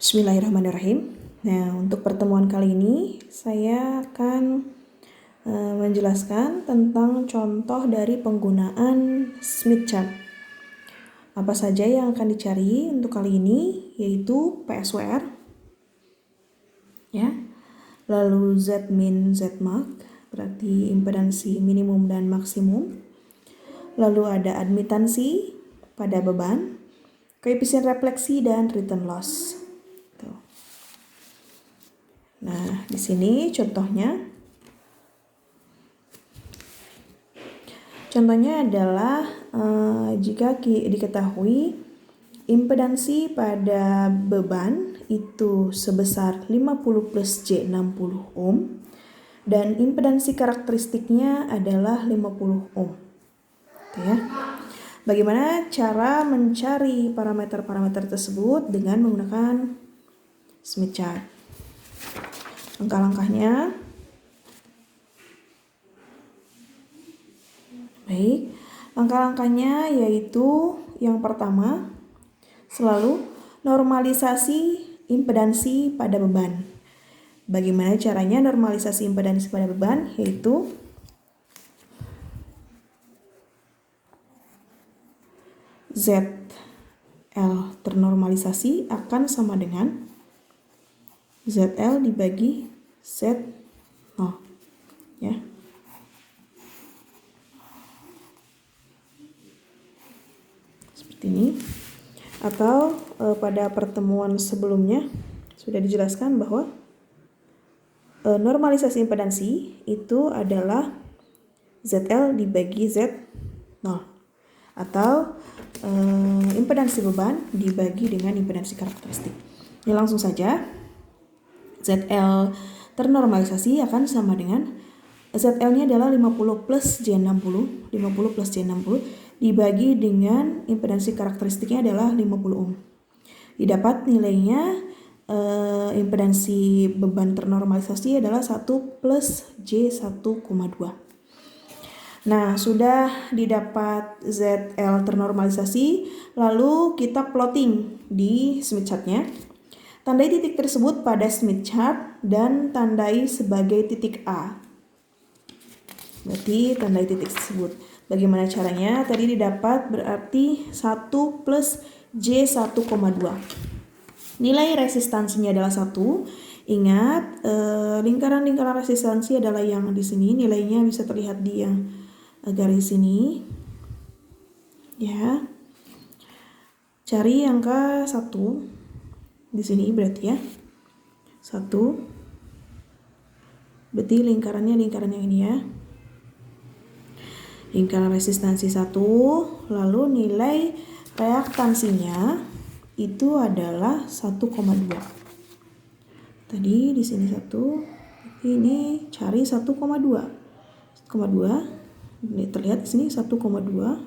Bismillahirrahmanirrahim. Nah, untuk pertemuan kali ini saya akan menjelaskan tentang contoh dari penggunaan Smith chart. Apa saja yang akan dicari untuk kali ini yaitu PSWR, ya. Lalu Z-min, Z-max, berarti impedansi minimum dan maksimum. Lalu ada admitansi pada beban, koefisien refleksi dan return loss. Nah, di sini contohnya adalah jika diketahui impedansi pada beban itu sebesar 50 plus J 60 ohm dan impedansi karakteristiknya adalah 50 ohm. Oke, ya. Bagaimana cara mencari parameter-parameter tersebut dengan menggunakan Smith chart? Langkah-langkahnya, baik, langkah-langkahnya yaitu yang pertama, selalu normalisasi impedansi pada beban. Bagaimana caranya normalisasi impedansi pada beban? Yaitu ZL ternormalisasi akan sama dengan ZL dibagi Z0, ya. Seperti ini. Atau pada pertemuan sebelumnya sudah dijelaskan bahwa normalisasi impedansi itu adalah ZL dibagi Z0 atau impedansi beban dibagi dengan impedansi karakteristik. Ini langsung saja. ZL ternormalisasi akan sama dengan ZL-nya adalah 50 plus J60, 50 plus J60 dibagi dengan impedansi karakteristiknya adalah 50 ohm. Didapat nilainya impedansi beban ternormalisasi adalah 1 plus J1,2. Nah, sudah didapat ZL ternormalisasi, lalu kita plotting di Smith chart-nya. Tandai titik tersebut pada Smith chart dan tandai sebagai titik A. Berarti tandai titik tersebut. Bagaimana caranya? Tadi didapat berarti 1 plus J1,2. Nilai resistansinya adalah 1. Ingat, lingkaran-lingkaran resistansi adalah yang di sini. Nilainya bisa terlihat di yang garis ini. Ya. Cari angka 1. Di sini berarti ya 1, berarti lingkaran yang ini ya, lingkaran resistansi 1, lalu nilai reaktansinya itu adalah 1,2. Tadi di sini 1, ini cari 1,2. 1,2. Ini terlihat di sini 1,2.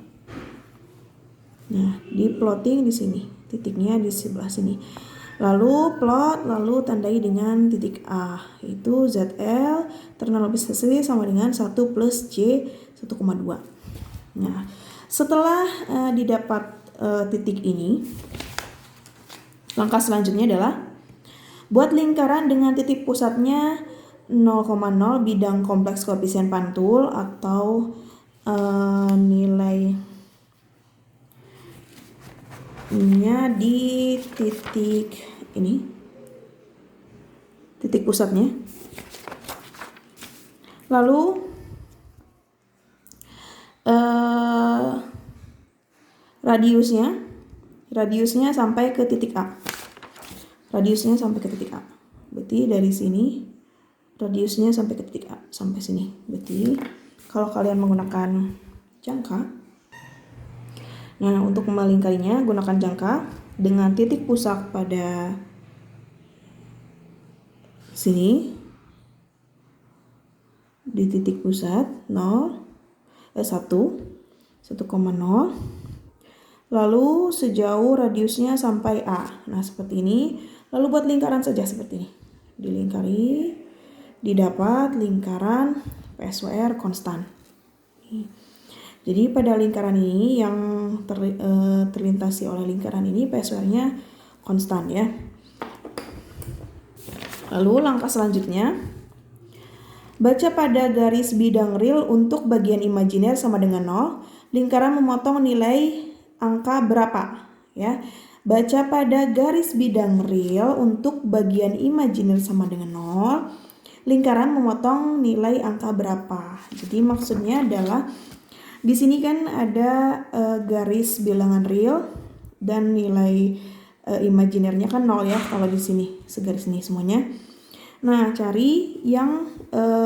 Nah, di plotting di sini, titiknya di sebelah sini. Lalu plot, lalu tandai dengan titik A, yaitu ZL ternormalisasi sama dengan 1 plus J 1,2. Nah, setelah didapat titik ini, langkah selanjutnya adalah buat lingkaran dengan titik pusatnya 0,0 bidang kompleks koefisien pantul atau nilainya di titik ini, titik pusatnya. Lalu radiusnya sampai ke titik A. Radiusnya sampai ke titik A. Berarti dari sini radiusnya sampai ke titik A, sampai sini. Berarti kalau kalian menggunakan jangka, nah untuk melingkarinya gunakan jangka dengan titik pusat pada sini, di titik pusat 1,0, lalu sejauh radiusnya sampai A. Nah seperti ini. Lalu buat lingkaran saja seperti ini, dilingkari, didapat lingkaran PSWR konstan. Jadi pada lingkaran ini yang terlintasi oleh lingkaran ini PSWR-nya konstan ya. Lalu langkah selanjutnya, baca pada garis bidang real untuk bagian imajiner sama dengan 0, lingkaran memotong nilai angka berapa, ya. Baca pada garis bidang real untuk bagian imajiner sama dengan 0, lingkaran memotong nilai angka berapa. Jadi maksudnya adalah di sini kan ada garis bilangan real dan nilai imajinernya kan 0 ya kalau di sini, segaris ini semuanya. Nah, cari yang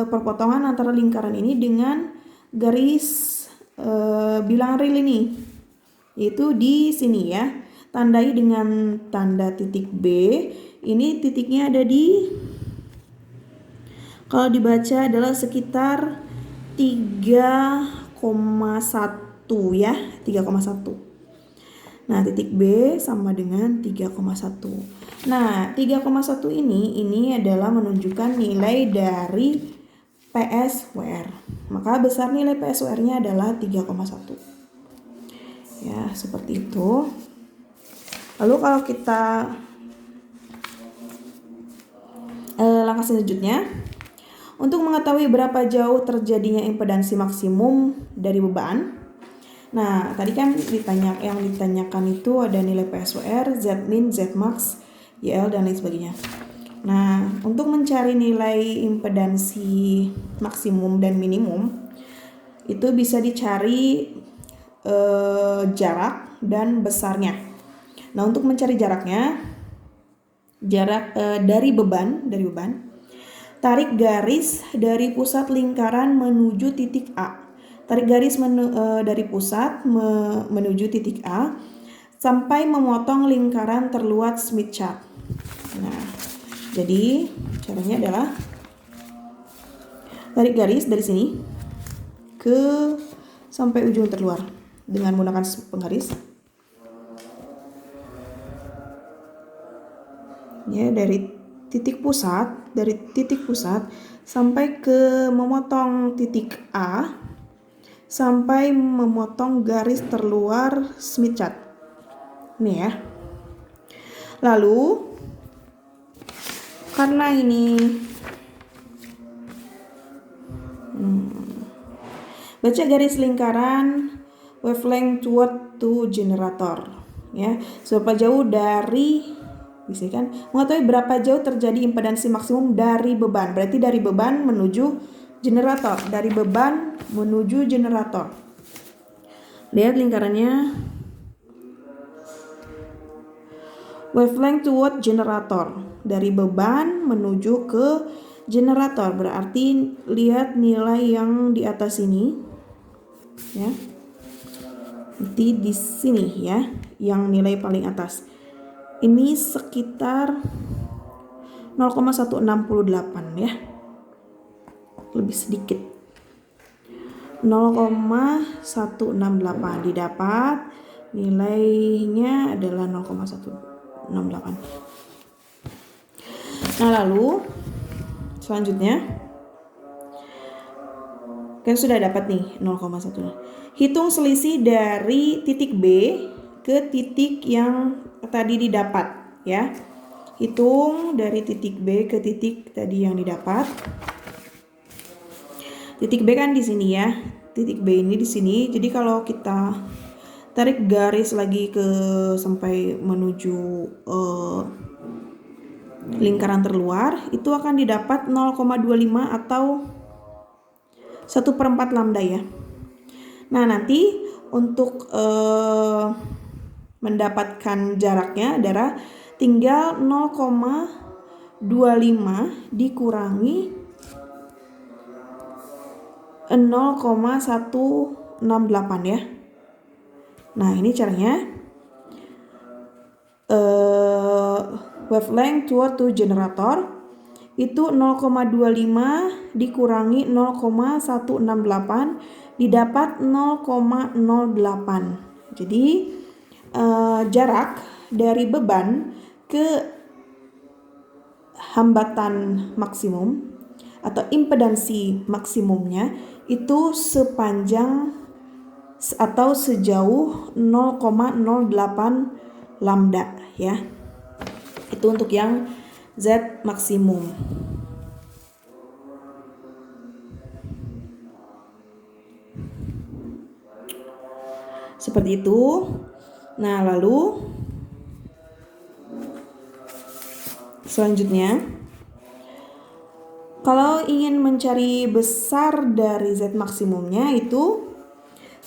perpotongan antara lingkaran ini dengan garis bilangan real ini, yaitu di sini ya. Tandai dengan tanda titik B. Ini titiknya ada di, kalau dibaca adalah sekitar 3,1 ya, 3,1. Nah, titik B sama dengan 3,1. Nah, 3,1 ini adalah menunjukkan nilai dari PSWR. Maka besar nilai PSWR-nya adalah 3,1. Ya, seperti itu. Lalu kalau kita langkah selanjutnya, untuk mengetahui berapa jauh terjadinya impedansi maksimum dari beban. Nah, tadi kan yang ditanyakan itu ada nilai PSWR, Zmin, Zmax, YL, dan lain sebagainya. Nah, untuk mencari nilai impedansi maksimum dan minimum, itu bisa dicari jarak dan besarnya. Nah, untuk mencari jaraknya, dari beban, tarik garis dari pusat lingkaran menuju titik A. Tarik garis dari pusat menuju titik A sampai memotong lingkaran terluar Smith chart. Nah, jadi caranya adalah tarik garis dari sini ke sampai ujung terluar dengan menggunakan penggaris. Ya, dari titik pusat sampai ke memotong titik A sampai memotong garis terluar Smith chart. Ini ya. Lalu karena ini baca garis lingkaran wavelength toward to generator ya. Seberapa jauh dari, bisa kan, mengetahui berapa jauh terjadi impedansi maksimum dari beban. Berarti dari beban menuju generator. Dari beban menuju generator. Lihat lingkarannya. Wavelength toward generator. Dari beban menuju ke generator. Berarti lihat nilai yang di atas ini. Ya. Di sini ya, yang nilai paling atas. Ini sekitar 0,168 ya. Lebih sedikit. 0,168 didapat, nilainya adalah 0,168. Nah, lalu selanjutnya kan sudah dapat nih 0,1. Hitung selisih dari titik B ke titik yang tadi didapat ya. Hitung dari titik B ke titik tadi yang didapat. Titik B kan di sini ya. Titik B ini di sini. Jadi kalau kita tarik garis lagi ke sampai menuju lingkaran terluar, itu akan didapat 0,25 atau 1/4 lambda ya. Nah, nanti untuk mendapatkan jaraknya adalah tinggal 0,25 dikurangi 0,168 ya. Nah, ini caranya. Wavelength toward to generator itu 0,25 dikurangi 0,168 didapat 0,08. Jadi jarak dari beban ke hambatan maksimum atau impedansi maksimumnya itu sepanjang atau sejauh 0,08 lambda ya. Itu untuk yang Z maksimum. Seperti itu. Nah, lalu selanjutnya, kalau ingin mencari besar dari Z maksimumnya itu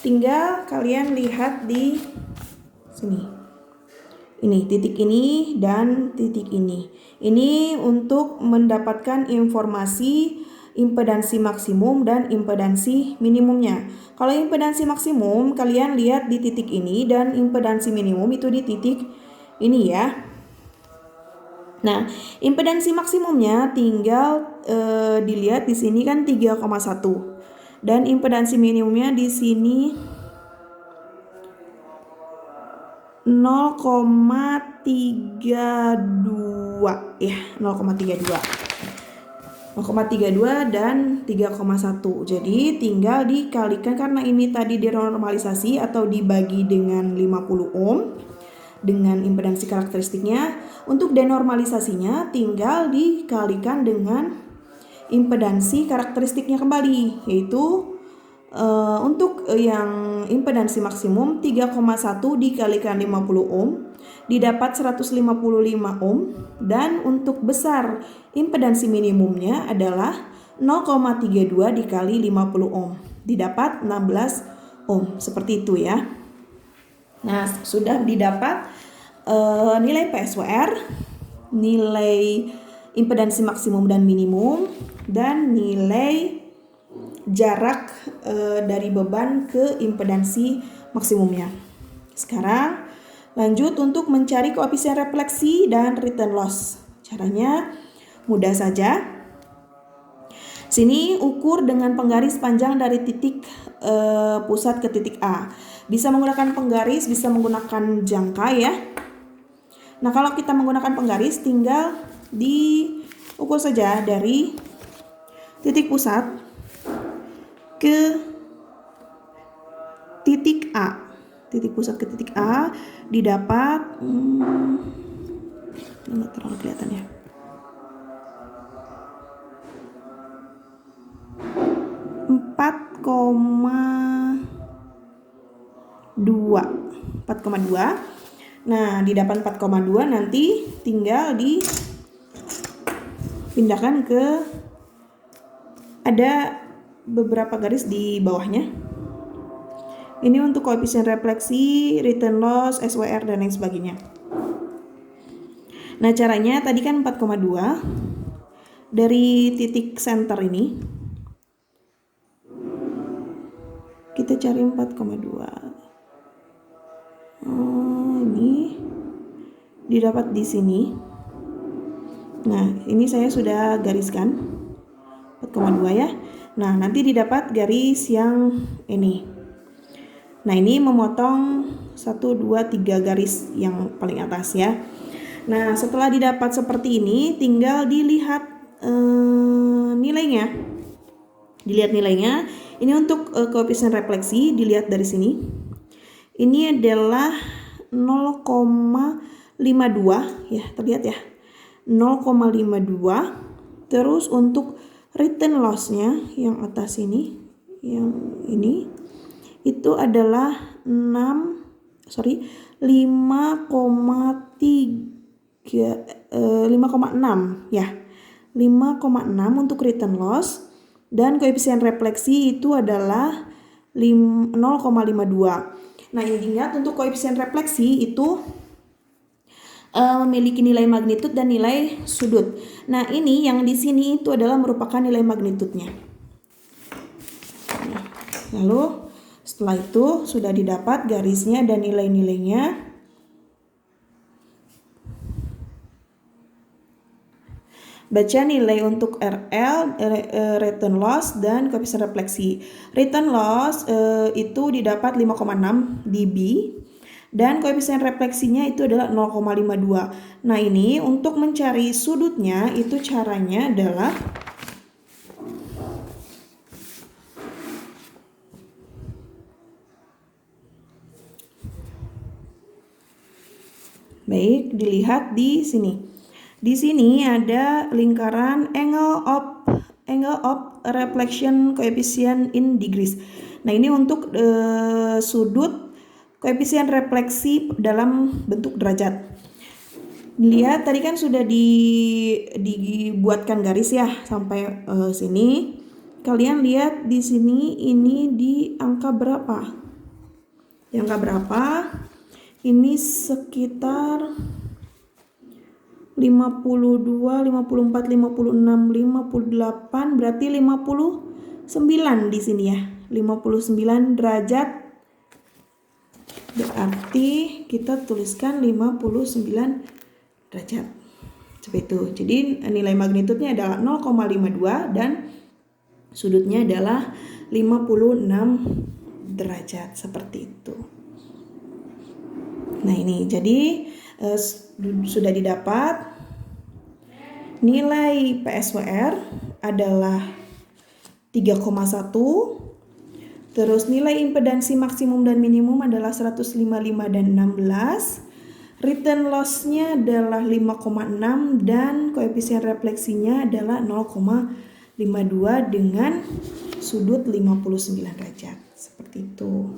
tinggal kalian lihat di sini. Ini titik ini dan titik ini. Ini untuk mendapatkan informasi impedansi maksimum dan impedansi minimumnya. Kalau impedansi maksimum kalian lihat di titik ini dan impedansi minimum itu di titik ini ya. Nah, impedansi maksimumnya tinggal dilihat di sini kan 3,1 dan impedansi minimumnya di sini 0,32 ya, 0,32 dan 3,1. Jadi tinggal dikalikan karena ini tadi dinormalisasi atau dibagi dengan 50 ohm dengan impedansi karakteristiknya. Untuk denormalisasinya tinggal dikalikan dengan impedansi karakteristiknya kembali, yaitu untuk yang impedansi maksimum 3,1 dikalikan 50 ohm didapat 155 ohm, dan untuk besar impedansi minimumnya adalah 0,32 dikali 50 ohm didapat 16 ohm. Seperti itu ya. Nah, sudah didapat nilai PSWR, nilai impedansi maksimum dan minimum, dan nilai jarak dari beban ke impedansi maksimumnya. Sekarang lanjut untuk mencari koefisien refleksi dan return loss. Caranya mudah saja. Sini ukur dengan penggaris panjang dari titik pusat ke titik A. Bisa menggunakan penggaris, bisa menggunakan jangka ya. Nah, kalau kita menggunakan penggaris tinggal diukur saja dari titik pusat ke titik A. Titik pusat ke titik A didapat nggak terlalu kelihatan ya. 4,2. Nah, didapat 4,2 nanti tinggal dipindahkan ke ada beberapa garis di bawahnya. Ini untuk koefisien refleksi, return loss, SWR dan lain sebagainya. Nah, caranya tadi kan 4,2 dari titik center ini. Kita cari 4,2. Ini didapat di sini. Nah, ini saya sudah gariskan 4,2 ya. Nah, nanti didapat garis yang ini. Nah, ini memotong 1, 2, 3 garis yang paling atas ya. Nah, setelah didapat seperti ini, tinggal dilihat nilainya. Dilihat nilainya. Ini untuk koefisien refleksi, dilihat dari sini. Ini adalah 0,52 ya, terlihat ya. 0,52. Terus untuk return loss-nya yang atas ini, yang ini itu adalah 5,6 ya. 5,6 untuk return loss, dan koefisien refleksi itu adalah 0,52. Nah, ingat untuk koefisien refleksi itu memiliki nilai magnitudo dan nilai sudut. Nah, ini yang di sini itu adalah merupakan nilai magnitudnya. Nah, lalu setelah itu sudah didapat garisnya dan nilai-nilainya. Baca nilai untuk RL, return loss, dan koefisien refleksi. Return loss itu didapat 5,6 dB. Dan koefisien refleksinya itu adalah 0,52. Nah, ini untuk mencari sudutnya itu caranya adalah baik, dilihat di sini. Di sini ada lingkaran angle of reflection coefficient in degrees. Nah, ini untuk sudut koefisien refleksi dalam bentuk derajat. Lihat tadi kan sudah dibuatkan garis ya sampai sini. Kalian lihat di sini ini di angka berapa? Di angka berapa? Ini sekitar 52, 54, 56, 58, berarti 59 di sini ya. 59 derajat. Berarti kita tuliskan 59 derajat. Seperti itu. Jadi nilai magnitudenya adalah 0,52 dan sudutnya adalah 56 derajat. Seperti itu. Nah, ini jadi sudah didapat nilai PSWR adalah 3,1. Terus nilai impedansi maksimum dan minimum adalah 155 dan 16. Return loss-nya adalah 5,6 dan koefisien refleksinya adalah 0,52 dengan sudut 59 derajat. Seperti itu.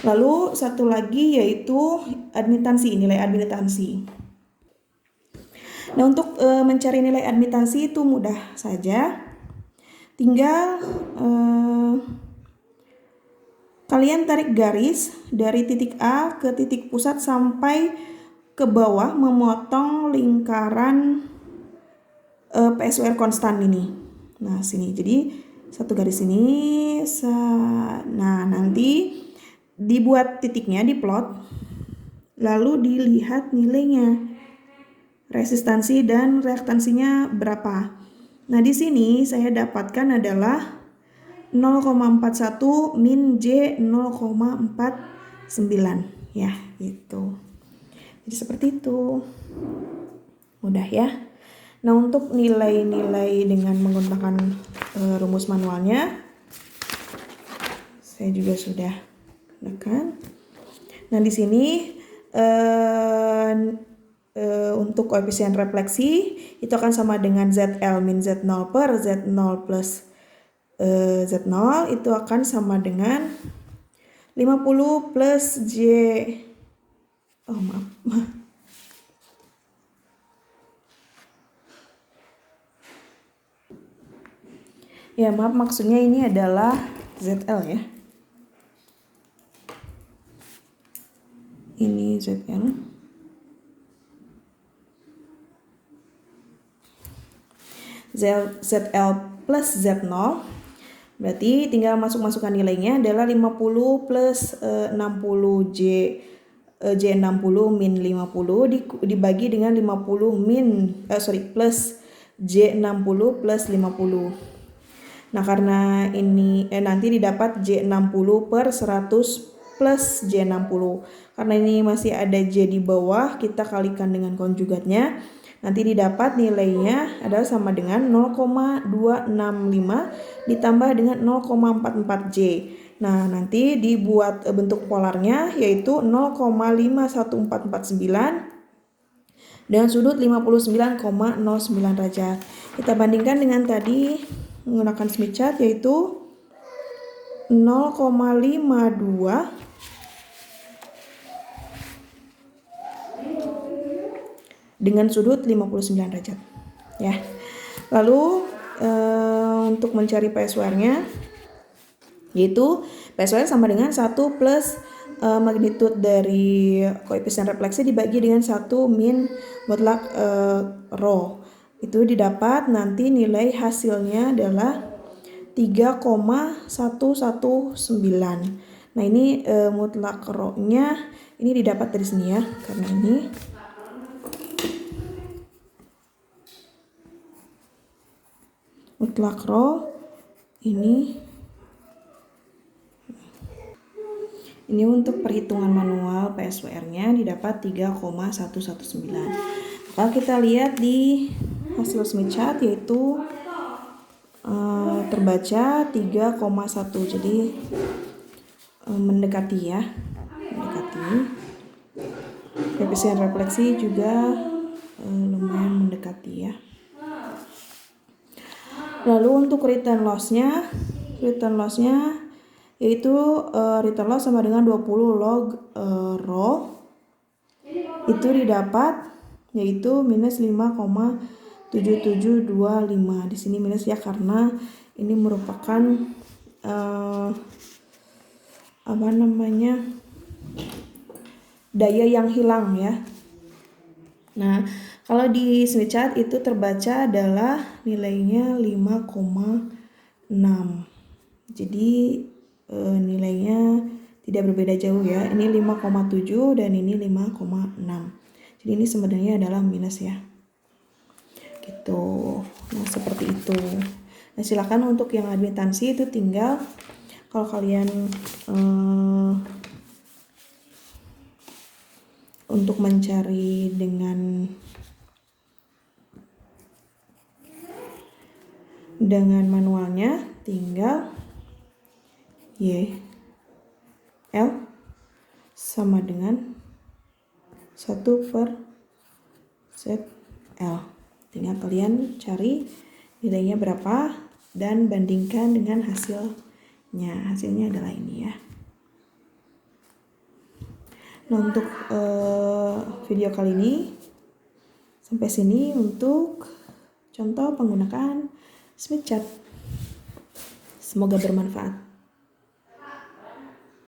Lalu satu lagi yaitu admitansi, nilai admitansi. Nah, untuk mencari nilai admitansi itu mudah saja. Tinggal kalian tarik garis dari titik A ke titik pusat sampai ke bawah memotong lingkaran PSWR konstan ini. Nah, sini. Jadi satu garis ini. Nah, nanti dibuat titiknya, diplot. Lalu dilihat nilainya. Resistansi dan reaktansinya berapa. Nah, di sini saya dapatkan adalah 0,41 min J 0,49 ya, gitu. Jadi seperti itu. Mudah ya. Nah, untuk nilai-nilai dengan menggunakan rumus manualnya saya juga sudah gunakan. Nah, di sini untuk koefisien refleksi itu akan sama dengan ZL min Z0 per Z0 plus Z0 itu akan sama dengan 50 plus J. Oh, maaf. Ya, maaf, maksudnya ini adalah ZL ya. Ini ZL. ZL plus Z0. Berarti tinggal masukkan nilainya adalah 50 plus 60 J60 min 50 dibagi dengan 50 plus J60 plus 50. Nah, karena ini nanti didapat J60 per 100 plus J60. Karena ini masih ada J di bawah, kita kalikan dengan konjugatnya. Nanti didapat nilainya adalah sama dengan 0,265 ditambah dengan 0,44 J. Nah, nanti dibuat bentuk polarnya yaitu 0,51449 dengan sudut 59,09 derajat. Kita bandingkan dengan tadi menggunakan Smith chart yaitu 0,52 dengan sudut 59 derajat ya. Lalu untuk mencari PSWR-nya yaitu PSWR sama dengan 1 plus magnitude dari koefisien refleksi dibagi dengan 1 min mutlak rho. Itu didapat nanti nilai hasilnya adalah 3,119. Nah, ini mutlak rho-nya ini didapat dari sini ya, karena ini mutlak rho ini untuk perhitungan manual PSWR-nya didapat 3,119. Kalau kita lihat di hasil Smith chart yaitu terbaca 3,1, jadi mendekati ya, mendekati. Koefisien refleksi juga lumayan diberkati ya. Lalu untuk return loss-nya yaitu return loss sama dengan 20 log rho itu didapat yaitu minus 5,7725. Di sini minus ya karena ini merupakan daya yang hilang ya. Nah, kalau di Smith chart itu terbaca adalah nilainya 5,6. Jadi nilainya tidak berbeda jauh ya. Ini 5,7 dan ini 5,6. Jadi ini sebenarnya adalah minus ya. Gitu. Nah, seperti itu. Nah, silakan untuk yang admitansi itu tinggal kalau kalian untuk mencari dengan manualnya tinggal YL sama dengan 1/ZL. Tinggal kalian cari nilainya berapa dan bandingkan dengan hasilnya. Hasilnya adalah ini ya. Nah, untuk video kali ini sampai sini untuk contoh penggunaan Smith chart. Semoga bermanfaat.